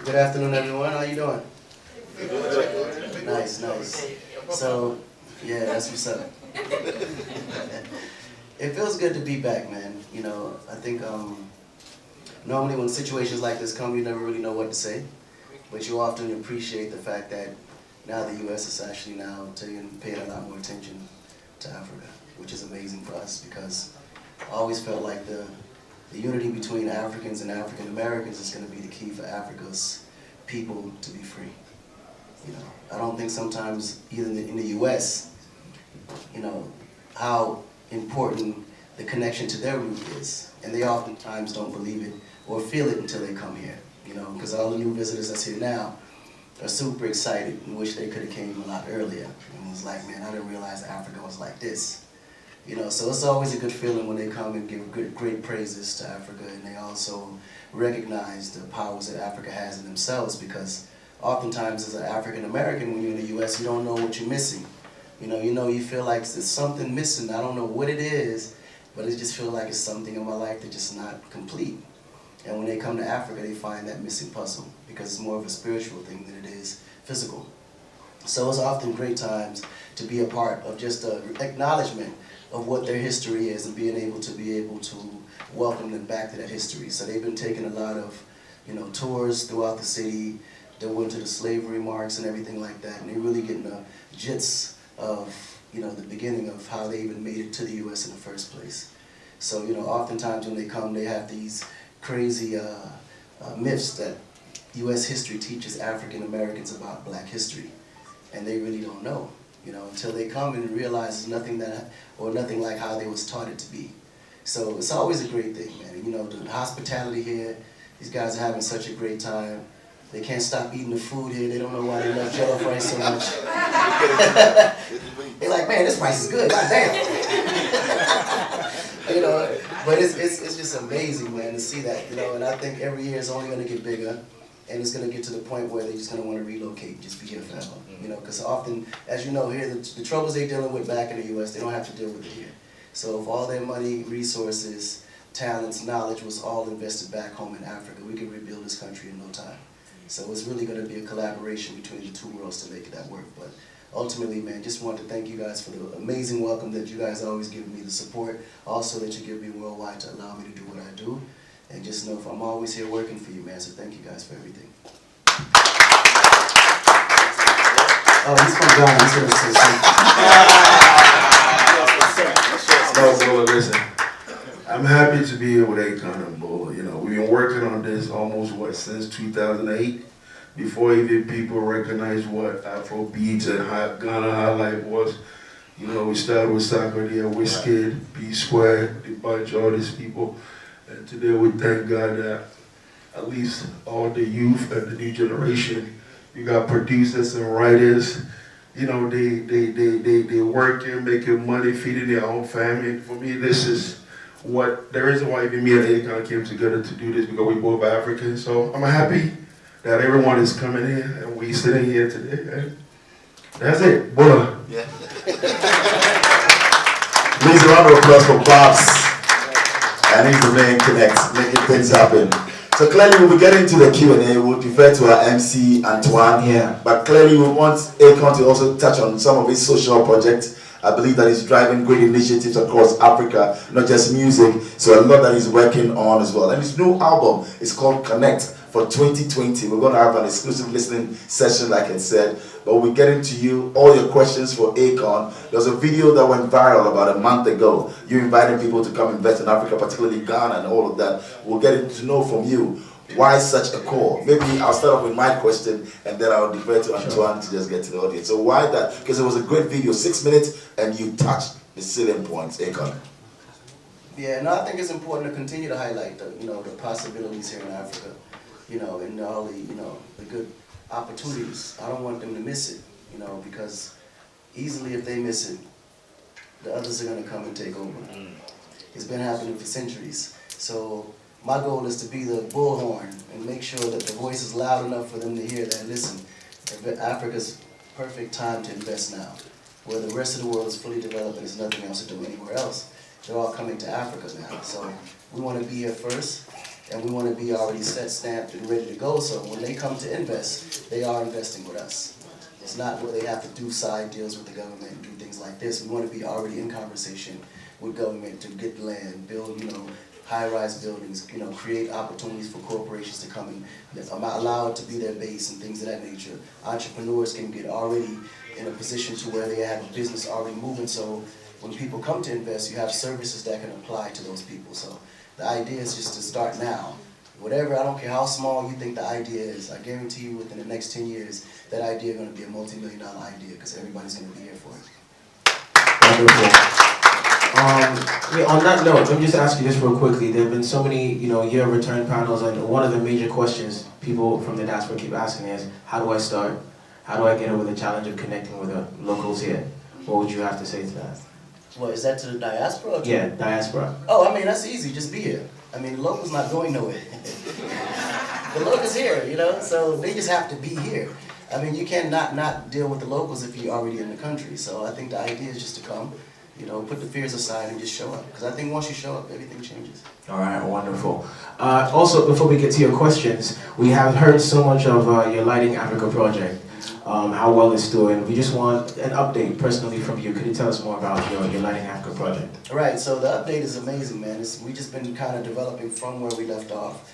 Good afternoon, everyone. How you doing? Nice, nice. So, yeah, that's what's up. It feels good to be back, man. I think normally when situations like this come, you never really know what to say, but you often appreciate the fact that now the U.S. is actually now paying a lot more attention to Africa, which is amazing for us because I always felt like the unity between Africans and African Americans is going to be the key for Africa's people to be free. I don't think sometimes, even in the U.S., how important the connection to their root is. And they oftentimes don't believe it or feel it until they come here, because all the new visitors that's here now are super excited and wish they could have came a lot earlier. And it's like, man, I didn't realize Africa was like this. So it's always a good feeling when they come and give great praises to Africa, and they also recognize the powers that Africa has in themselves, because oftentimes as an African American, when you're in the U.S., you don't know what you're missing. You feel like there's something missing. I don't know what it is, but it just feels like it's something in my life that's just not complete. And when they come to Africa, they find that missing puzzle, because it's more of a spiritual thing than it is physical. So it's often great times to be a part of just an acknowledgement of what their history is and being able to welcome them back to that history. So they've been taking a lot of, tours throughout the city. They went to the slavery marks and everything like that, and they're really getting the gist of, the beginning of how they even made it to the U.S. in the first place. So, oftentimes when they come, they have these crazy myths that U.S. history teaches African Americans about Black history, and they really don't know, until they come and realize it's nothing like how they was taught it to be. So it's always a great thing, man. The hospitality here, these guys are having such a great time. They can't stop eating the food here. They don't know why they love jollof rice so much. They're like, man, this rice is good. God damn. But it's just amazing, man, to see that. And I think every year it's only going to get bigger, and it's going to get to the point where they're just going to want to relocate, just be here forever. Because often, as you know, here the troubles they're dealing with back in the U.S., they don't have to deal with it here. So if all their money, resources, talents, knowledge was all invested back home in Africa, we could rebuild this country in no time. So it's really going to be a collaboration between the two worlds to make that work. But ultimately, man, just want to thank you guys for the amazing welcome that you guys always give me, the support, also that you give me worldwide to allow me to do what I do. And just know I'm always here working for you, man, so thank you guys for everything. Oh, he's from Ghana. He's going to say something. No, listen. I'm happy to be here with Akon and Bull. We've been working on this almost, since 2008, before even people recognized what Afro beats and Ghana highlight was. We started with Sarkodie, Wizkid, B-Square, The Bunch, all these people. And today we thank God that at least all the youth and the new generation, you got producers and writers, they working, making money, feeding their own family. For me, this is the reason why even me and Akon came together to do this, because we both Africans. So I'm happy that everyone is coming in and we sitting here today. And that's it. Boy. Yeah. Please, a round of applause for Babs. And he's the main connect, making things happen. So clearly we'll be getting to the Q&A. We'll defer to our MC, Antoine. Yeah. But clearly we want Akon to also touch on some of his social projects. I believe that he's driving great initiatives across Africa, not just music. So a lot that he's working on as well. And his new album is called Connect for 2020. We're going to have an exclusive listening session, like I said. But we're getting to you, all your questions for Akon. There's a video that went viral about a month ago. You inviting people to come invest in Africa, particularly Ghana and all of that. We're getting to know from you, why such a call? Maybe I'll start off with my question, and then I'll defer to Antoine to just get to the audience. So why that? Because it was a great video, 6 minutes, and you touched the salient points, Akon. Yeah, no, I think it's important to continue to highlight the possibilities here in Africa, and all the good opportunities. I don't want them to miss it, because easily if they miss it, the others are going to come and take over. It's been happening for centuries. So my goal is to be the bullhorn and make sure that the voice is loud enough for them to hear that, listen, Africa's perfect time to invest now. Where the rest of the world is fully developed and there's nothing else to do anywhere else, they're all coming to Africa now. So we want to be here first, and we want to be already set, stamped, and ready to go. So when they come to invest, they are investing with us. It's not where they have to do side deals with the government and do things like this. We want to be already in conversation with government to get land, build, high-rise buildings, create opportunities for corporations to come and allow it to be their base and things of that nature. Entrepreneurs can get already in a position to where they have a business already moving. So when people come to invest, you have services that can apply to those people. So the idea is just to start now. Whatever, I don't care how small you think the idea is, I guarantee you within the next 10 years, that idea is going to be a multi-million-dollar idea because everybody's going to be here for it. Wonderful. On that note, let me just ask you this real quickly. There have been so many, year return panels, and one of the major questions people from the diaspora keep asking is, how do I start? How do I get over the challenge of connecting with the locals here? What would you have to say to that? Well, is that to the diaspora? Or to Yeah, diaspora. Oh, I mean, that's easy. Just be here. I mean, the locals not going nowhere. The locals here, so they just have to be here. I mean, you cannot not deal with the locals if you're already in the country. So I think the idea is just to come, put the fears aside and just show up. Because I think once you show up, everything changes. All right, wonderful. Also, before we get to your questions, we have heard so much of your Lighting Africa project, how well it's doing. We just want an update personally from you. Could you tell us more about your Lighting Africa project? Right, so the update is amazing, man. We just been kind of developing from where we left off.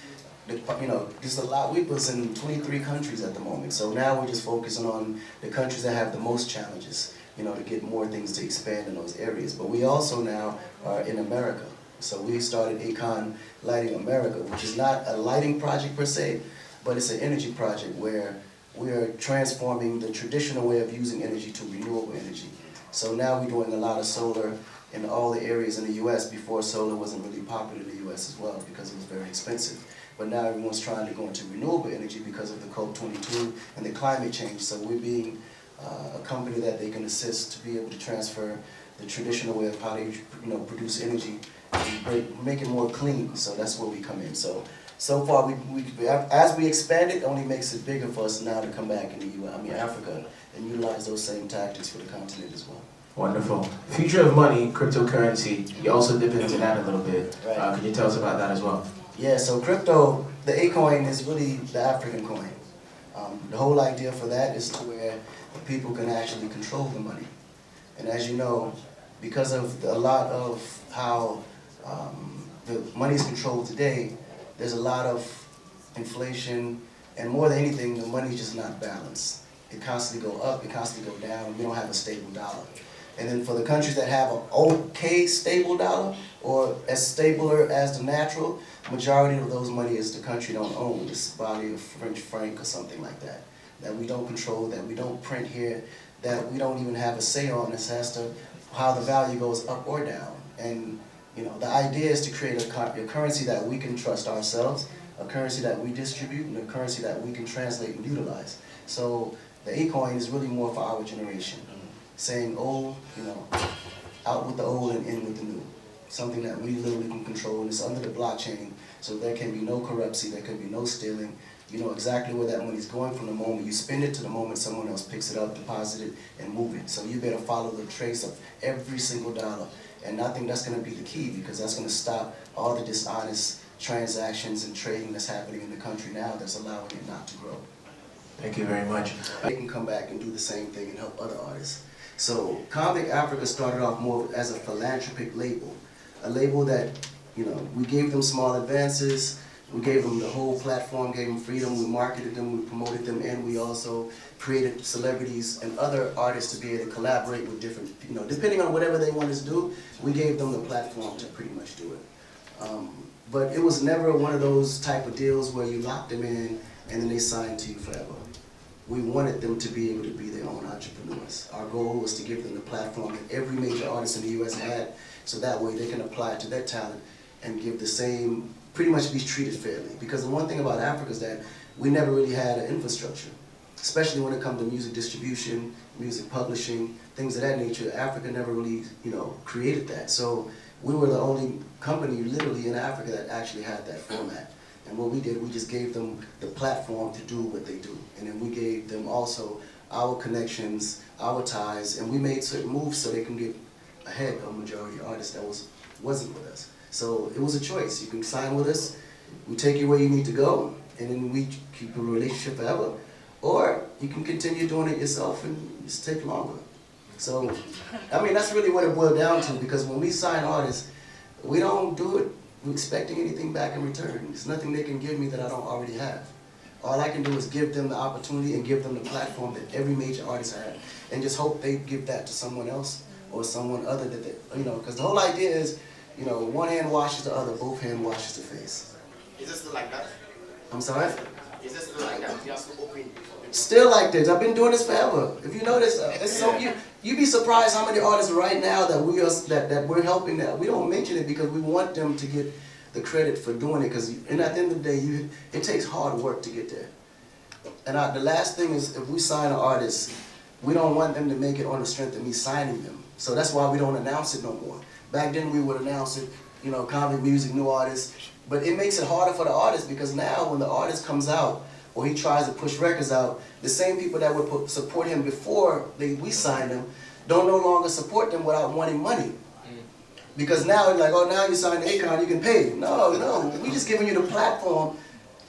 Just a lot. We was in 23 countries at the moment, so now we're just focusing on the countries that have the most challenges, to get more things to expand in those areas. But we also now are in America. So we started Akon Lighting America, which is not a lighting project per se, but it's an energy project where we are transforming the traditional way of using energy to renewable energy. So now we're doing a lot of solar in all the areas in the U.S. Before, solar wasn't really popular in the U.S. as well because it was very expensive. But now everyone's trying to go into renewable energy because of the COP22 and the climate change. So we're being a company that they can assist to be able to transfer the traditional way of how they produce energy and make it more clean. So that's where we come in. So far, as we expand it, only makes it bigger for us now to come back in Africa, and utilize those same tactics for the continent as well. Wonderful. Future of money, cryptocurrency. You also dip into that a little bit. Right. Could you tell us about that as well? Yeah, so crypto, the Akon is really the African coin. The whole idea for that is to where the people can actually control the money. And as you know, because of a lot of how the money is controlled today, there's a lot of inflation, and more than anything, the money is just not balanced. It constantly go up, it constantly go down. We don't have a stable dollar. And then for the countries that have an okay stable dollar, or as stabler as the natural, majority of those money is the country don't own. This body of French franc or something like that, that we don't control, that we don't print here, that we don't even have a say on as to how the value goes up or down. And the idea is to create a currency that we can trust ourselves, a currency that we distribute, and a currency that we can translate and utilize. So the Akon is really more for our generation, saying old, out with the old and in with the new. Something that we literally can control, and it's under the blockchain, so there can be no corruption, there can be no stealing. You know exactly where that money's going from the moment you spend it to the moment someone else picks it up, deposit it, and move it. So you better follow the trace of every single dollar. And I think that's going to be the key, because that's going to stop all the dishonest transactions and trading that's happening in the country now that's allowing it not to grow. Thank you very much. They can come back and do the same thing and help other artists. So Convict Africa started off more as a philanthropic label. A label that, we gave them small advances, we gave them the whole platform, gave them freedom, we marketed them, we promoted them, and we also created celebrities and other artists to be able to collaborate with different, depending on whatever they wanted to do, we gave them the platform to pretty much do it. But it was never one of those type of deals where you locked them in and then they signed to you forever. We wanted them to be able to be their own entrepreneurs. Our goal was to give them the platform that every major artist in the U.S. had, so that way they can apply it to their talent and give the same, pretty much be treated fairly. Because the one thing about Africa is that we never really had an infrastructure, especially when it comes to music distribution, music publishing, things of that nature. Africa never really, created that. So we were the only company literally in Africa that actually had that format. And what we did, we just gave them the platform to do what they do. And then we gave them also our connections, our ties, and we made certain moves so they can get ahead of majority artists that wasn't with us. So it was a choice. You can sign with us, we take you where you need to go, and then we keep a relationship forever. Or you can continue doing it yourself and just take longer. So, I mean, that's really what it boiled down to, because when we sign artists, we don't do it expecting anything back in return. There's nothing they can give me that I don't already have. All I can do is give them the opportunity and give them the platform that every major artist has, and just hope they give that to someone else or someone other that they, you know, because the whole idea is, you know, one hand washes the other, both hands washes the face. Is it still like that? I'm sorry? Is it still like that? You are so open. Still like this. I've been doing this forever. If you notice, it's so you'd be surprised how many artists right now that we're helping that we don't mention it because we want them to get the credit for doing it. Because and at the end of the day, it takes hard work to get there. And the last thing is, if we sign an artist, we don't want them to make it on the strength of me signing them. So that's why we don't announce it no more. Back then we would announce it, you know, Convict Music, new artists. But it makes it harder for the artist because now when the artist comes out or he tries to push records out, the same people that would support him before we signed him don't no longer support them without wanting money. Because now it's like, oh, now you signed Akon, you can pay. No, we just giving you the platform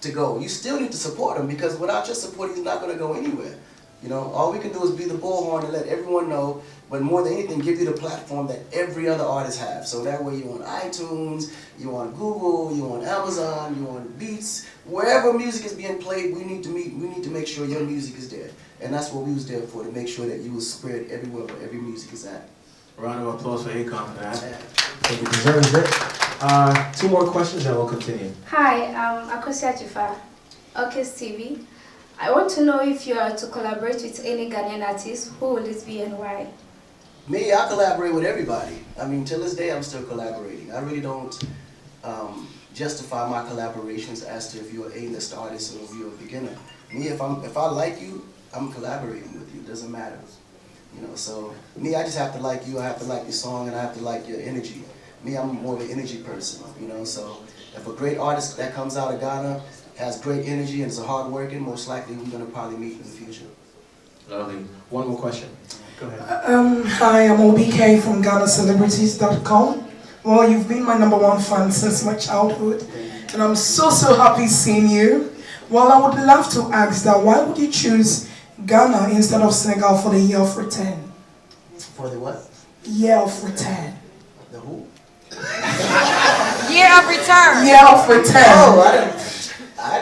to go. You still need to support him because without your support, he's not going to go anywhere. You know, all we can do is be the bullhorn and let everyone know, but more than anything, give you the platform that every other artist has. So that way you're on iTunes, you're on Google, you're on Amazon, you're on Beats. Wherever music is being played, we need to make sure your music is there. And that's what we was there for, to make sure that you will spread everywhere where every music is at. Round of applause for Akon for that. Yeah. Thank you, deserves it. 2 more questions and we'll continue. Hi, I'm Akosia Jifa, Okes TV. I want to know if you are to collaborate with any Ghanaian artist, who will it be and why? Me, I collaborate with everybody. I mean, till this day, I'm still collaborating. I really don't justify my collaborations as to if you're an A-list artist or if you're a beginner. Me, if I like you, I'm collaborating with you. It doesn't matter. You know, so me, I just have to like you. I have to like your song, and I have to like your energy. Me, I'm more of an energy person. You know, so if a great artist that comes out of Ghana has great energy and is a hard working, most likely we're going to probably meet in the future. Lovely. 1 more question. Go ahead. Hi, I'm OBK from GhanaCelebrities.com. Well, you've been my #1 fan since my childhood, and I'm so happy seeing you. Well, I would love to ask that why would you choose Ghana instead of Senegal for the year of return? For the what? Year of return. The who? Year of return. Year of return. Oh, I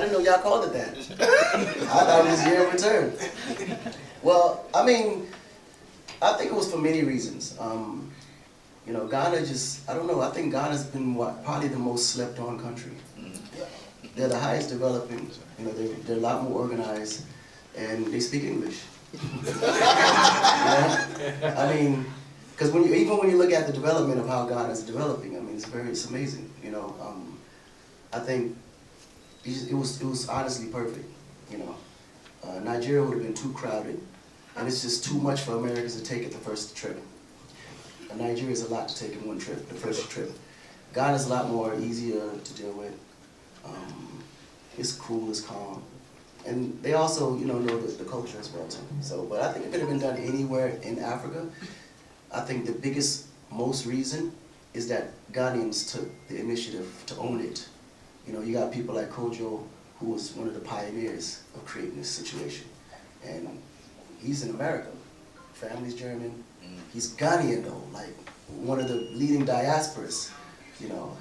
didn't know y'all called it that. I thought it was year of return. Well, I mean, I think it was for many reasons. You know, Ghana just, I don't know, I think Ghana's been probably the most slept on country. They're the highest developing, you know, they're a lot more organized, and they speak English. You know? I mean, because even when you look at the development of how Ghana is developing, I mean, it's amazing. You know, I think it was honestly perfect. You know, Nigeria would have been too crowded, and it's just too much for Americans to take it the first trip. And Nigeria is a lot to take in one trip, the first trip. Ghana's a lot more easier to deal with. It's cool, it's calm. And they also, you know the culture as well too. So, but I think it could have been done anywhere in Africa. I think the biggest, most reason is that Ghanaians took the initiative to own it. You know, you got people like Kojo, who was one of the pioneers of creating this situation. And he's in America. Family's German. He's Ghanaian though, like one of the leading diasporas. You know,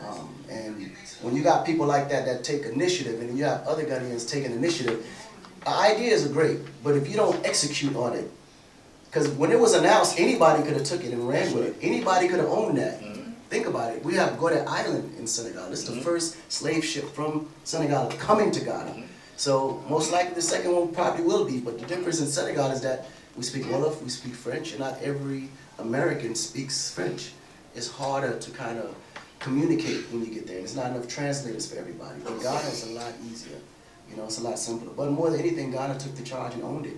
and when you got people like that take initiative, and you have other Ghanaians taking initiative, ideas are great, but if you don't execute on it, because when it was announced, anybody could have took it and ran with it. Anybody could have owned that. Think about it. We have Godé Island in Senegal. This is the first slave ship from Senegal coming to Ghana. So most likely the second one probably will be, but the difference in Senegal is that we speak Wolof, we speak French, and not every American speaks French. It's harder to kind of communicate when you get there. There's not enough translators for everybody. But Ghana is a lot easier. You know, it's a lot simpler. But more than anything, Ghana took the charge and owned it.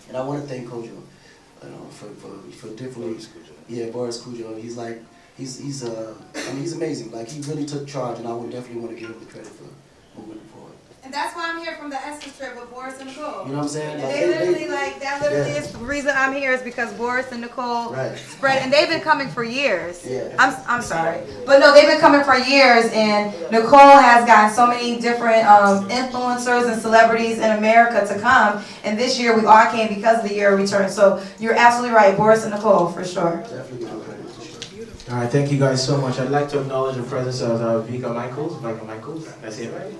And I want to thank Kojo, you know, for different. Yeah, Boris Kojo. He's like, he's I mean, he's amazing. Like, he really took charge, and I would definitely want to give him the credit for moving it forward. And that's why I'm here from the Essence trip with Boris and Nicole. You know what I'm saying? And Like, they literally, that literally Yeah. is the reason I'm here is because Boris and Nicole Right. spread, and they've been coming for years. Yeah. I'm sorry. But no, they've been coming for years, and Nicole has gotten so many different influencers and celebrities in America to come, and this year we all came because of the year of return. So you're absolutely right, Boris and Nicole, for sure. Definitely give them credit, for sure. All right, thank you guys so much. I'd like to acknowledge the presence of Vika Michaels, that's it, right?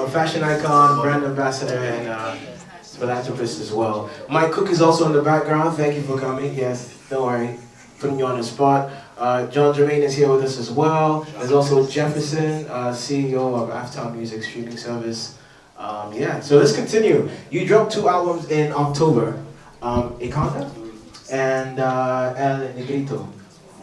Fashion icon, brand ambassador, and philanthropist as well. Mike Cook is also in the background. Thank you for coming. Yes, don't worry, putting you on the spot. John Jermaine is here with us as well. There's also Jefferson, CEO of Aftown Music Streaming Service. Yeah, so let's continue. You dropped 2 albums in October, Akon and El Negrito.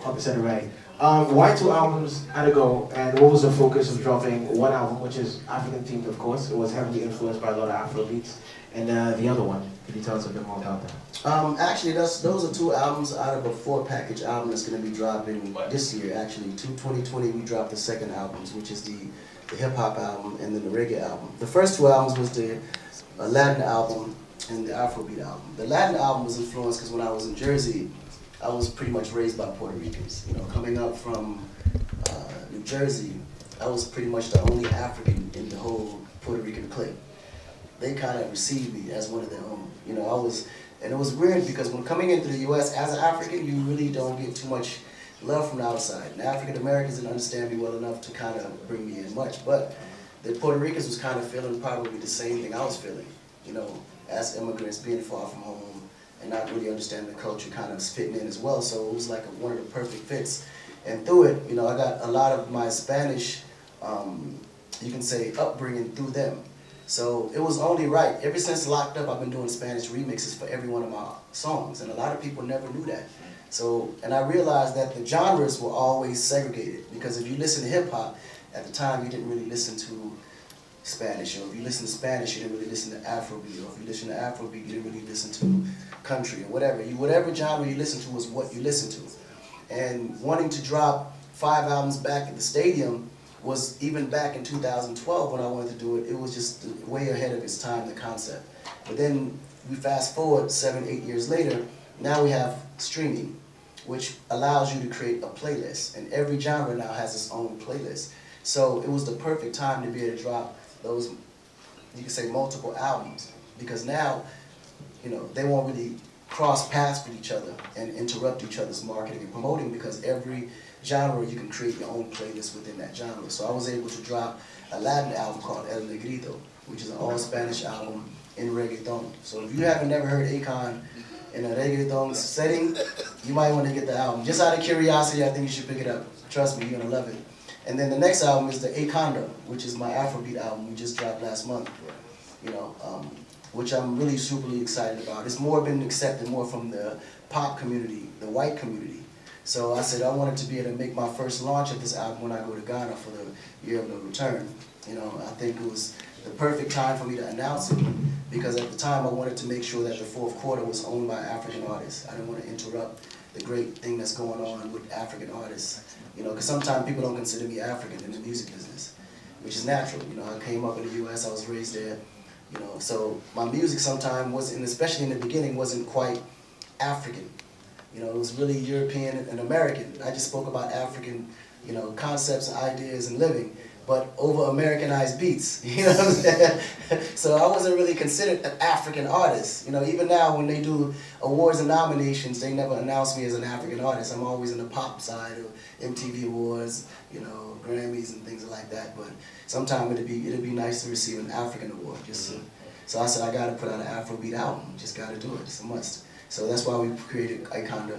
Hope I said it right. Why 2 albums had to go, and what was the focus of dropping one album, which is African themed, of course? It was heavily influenced by a lot of Afro beats, and the other one. Can you tell us a bit more about that? Actually, those are 2 albums out of a 4-package album that's going to be dropping this year. Actually, 2020 we dropped the second album, which is the hip hop album and then the reggae album. The first 2 albums was the Latin album and the Afrobeat album. The Latin album was influenced because when I was in Jersey, I was pretty much raised by Puerto Ricans. You know, coming up from New Jersey, I was pretty much the only African in the whole Puerto Rican clique. They kind of received me as one of their own. You know, and it was weird because when coming into the U.S. as an African, you really don't get too much love from the outside. And African Americans didn't understand me well enough to kind of bring me in much. But the Puerto Ricans was kind of feeling probably the same thing I was feeling. You know, as immigrants, being far from home, and not really understanding the culture, kind of fitting in as well. So it was like one of the perfect fits. And through it, you know, I got a lot of my Spanish, you can say, upbringing through them. So it was only right. Ever since Locked Up, I've been doing Spanish remixes for every one of my songs, and a lot of people never knew that. So, and I realized that the genres were always segregated, because if you listen to hip hop, at the time you didn't really listen to Spanish, or if you listen to Spanish, you didn't really listen to Afrobeat, or if you listen to Afrobeat, you didn't really listen to country, or whatever. Whatever genre you listen to was what you listen to. And wanting to drop 5 albums back at the stadium was, even back in 2012 when I wanted to do it, it was just way ahead of its time, the concept. But then we fast forward 7, 8 years later, now we have streaming, which allows you to create a playlist, and every genre now has its own playlist. So it was the perfect time to be able to drop those, you can say, multiple albums, because now, you know, they won't really cross paths with each other and interrupt each other's marketing and promoting, because every genre you can create your own playlist within that genre. So I was able to drop a Latin album called El Negrito, which is an all-Spanish album in reggaeton. So if you haven't never heard Akon in a reggaeton setting, you might want to get the album. Just out of curiosity, I think you should pick it up. Trust me, you're going to love it. And then the next album is the Akon, which is my Afrobeat album we just dropped last month, you know, which I'm really superly excited about. It's more been accepted more from the pop community, the white community. So I said I wanted to be able to make my first launch of this album when I go to Ghana for the Year of No Return. You know, I think it was the perfect time for me to announce it, because at the time I wanted to make sure that the fourth quarter was owned by African artists. I didn't want to interrupt the great thing that's going on with African artists. You know, because sometimes people don't consider me African in the music business, which is natural. You know, I came up in the U.S., I was raised there. You know, so my music sometimes wasn't, especially in the beginning, wasn't quite African. You know, it was really European and American. I just spoke about African, you know, concepts, ideas, and living, but over Americanized beats. You know what I'm saying? So I wasn't really considered an African artist. You know, even now when they do awards and nominations, they never announce me as an African artist. I'm always in the pop side of MTV Awards, you know, Grammys and things like that. But sometimes it'd be nice to receive an African award. So I said I got to put out an Afrobeat album. Just got to do it. It's a must. So that's why we created Akon,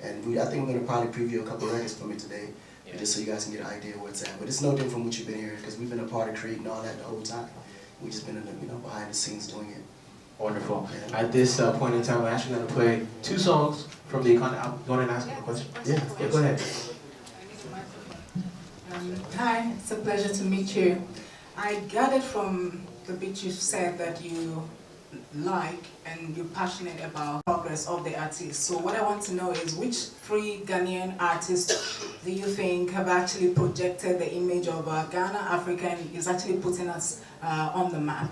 and I think we're going to probably preview a couple of records from it today, just so you guys can get an idea where it's at. But it's no different from what you've been hearing, because we've been a part of creating all that the whole time. We've just been in the, you know, behind the scenes doing it. Wonderful. Yeah. At this point in time, we're actually going to play 2 songs from the Akon album. You want to ask me a question? Yeah, go ahead. Hi, it's a pleasure to meet you. I gathered from the bit you said that you like and you're passionate about progress of the artists. So what I want to know is which 3 Ghanaian artists do you think have actually projected the image of Ghana, Africa, and is actually putting us on the map?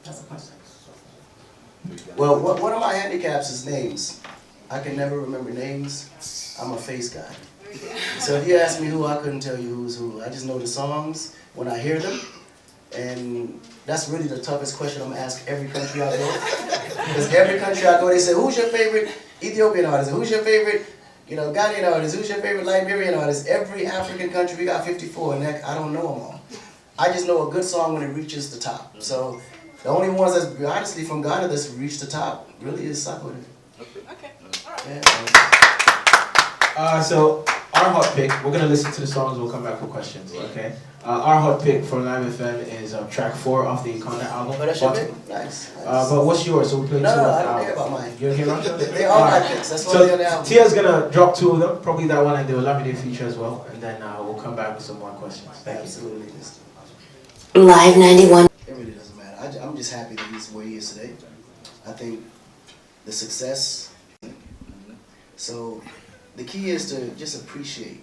That's the question. Well, one of my handicaps is names. I can never remember names. I'm a face guy. So if you ask me who, I couldn't tell you who's who. I just know the songs when I hear them. And that's really the toughest question I'm gonna ask every country I go. Because every country I go, they say, who's your favorite Ethiopian artist? Who's your favorite, Ghanaian artist? Who's your favorite Liberian artist? Every African country, we got 54, and I don't know them all. I just know a good song when it reaches the top. So the only ones that's honestly from Ghana that's reached the top really is Sakode. Okay, all right. Yeah. So our hot pick, we're gonna listen to the songs, we'll come back for questions, okay? Our hot pick for Live FM is track 4 off the Akon album. Oh, that's your pick? Nice. But what's yours? So we play No, two. I don't care about mine. You don't care about yours? They all my picks. That's why so they're on the album. Tia's gonna drop 2 of them, probably that one and the Olamide feature as well, and then we'll come back with some more questions. Thank Absolutely. you. Live 91. It really doesn't matter. I'm just happy that he's where he is today. I think the success. So the key is to just appreciate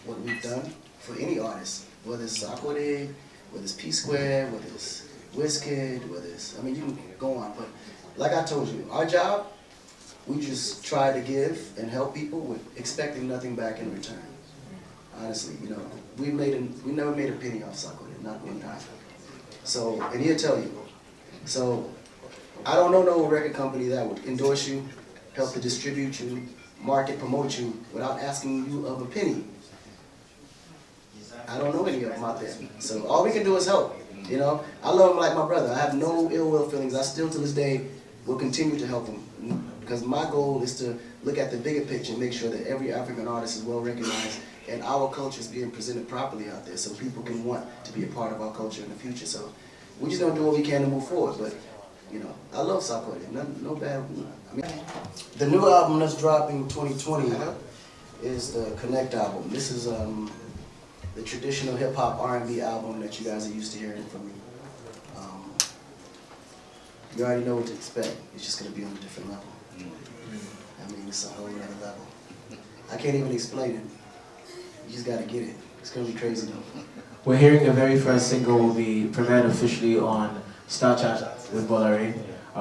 what we've done for any artist, whether it's Sakode, whether it's P Square, whether it's Wizkid, whether it's, you can go on. But like I told you, our job, we just try to give and help people with expecting nothing back in return. Honestly, we never made a penny off Sakode, not one time. So, and he'll tell you. So, I don't know no record company that would endorse you, help to distribute you, market, promote you, without asking you of a penny. I don't know any of them out there. So all we can do is help. I love him like my brother. I have no ill will feelings. I still to this day will continue to help him. Because my goal is to look at the bigger picture and make sure that every African artist is well recognized and our culture is being presented properly out there so people can want to be a part of our culture in the future. So we're just going to do what we can to move forward. But, I love Sakode. No bad. The new album that's dropping 2020 is the Connect album. This is the traditional hip-hop R&B album that you guys are used to hearing from me. You already know what to expect. It's just going to be on a different level. It's a whole other level. I can't even explain it. You just got to get it. It's going to be crazy though. We're hearing the very first single will be premiered officially on Star Chat with Bolare.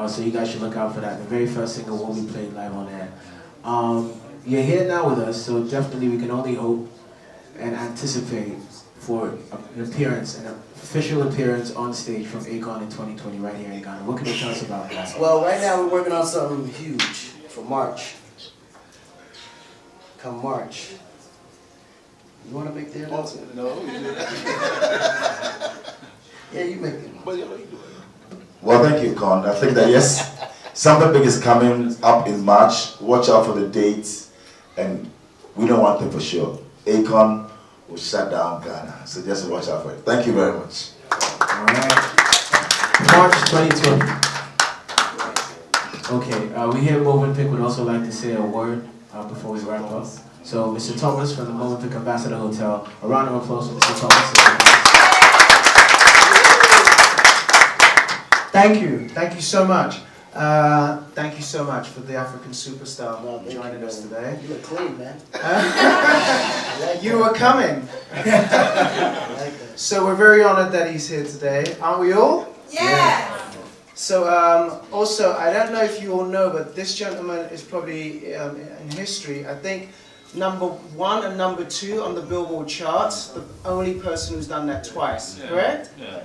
So you guys should look out for that. The very first single will be played live on air. You're here now with us, so definitely we can only hope and anticipate for an appearance, an official appearance on stage from Akon in 2020 right here in Ghana. What can you tell us about that? Well, right now we're working on something huge for March. Come March. You want to make the announcement? No. Yeah, you make it. Well, thank you, Con. I think that yes, something big is coming up in March. Watch out for the dates, and we know one thing for sure: Akon will shut down Ghana. So just watch out for it. Thank you very much. All right. March 2020. Okay, we here at Movenpick would also like to say a word before we wrap up. So, Mr. Thomas from the Movenpick Ambassador Hotel. A round of applause for Mr. Thomas. Thank you so much. Thank you so much for the African superstar joining us today. You look clean, man. You were coming. So we're very honored that he's here today. Aren't we all? Yeah. So also, I don't know if you all know, but this gentleman is probably in history, I think, #1 and #2 on the Billboard charts. The only person who's done that twice, correct? Yeah.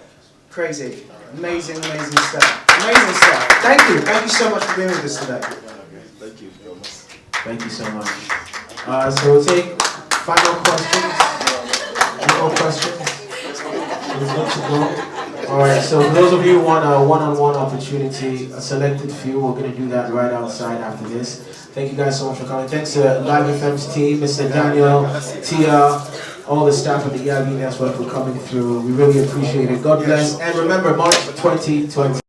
Crazy. Amazing stuff. Amazing stuff. Thank you so much for being with us today. Thank you, Thomas. Thank you so much. So we'll take final questions. Any more questions? We're good to go. All right, so for those of you who want a one-on-one opportunity, a selected few, we're going to do that right outside after this. Thank you guys so much for coming. Thanks to Live FM's team, Mr. Daniel, Tia, all the staff of the EIB Network for coming through. We really appreciate it. God bless. And remember, March 2020.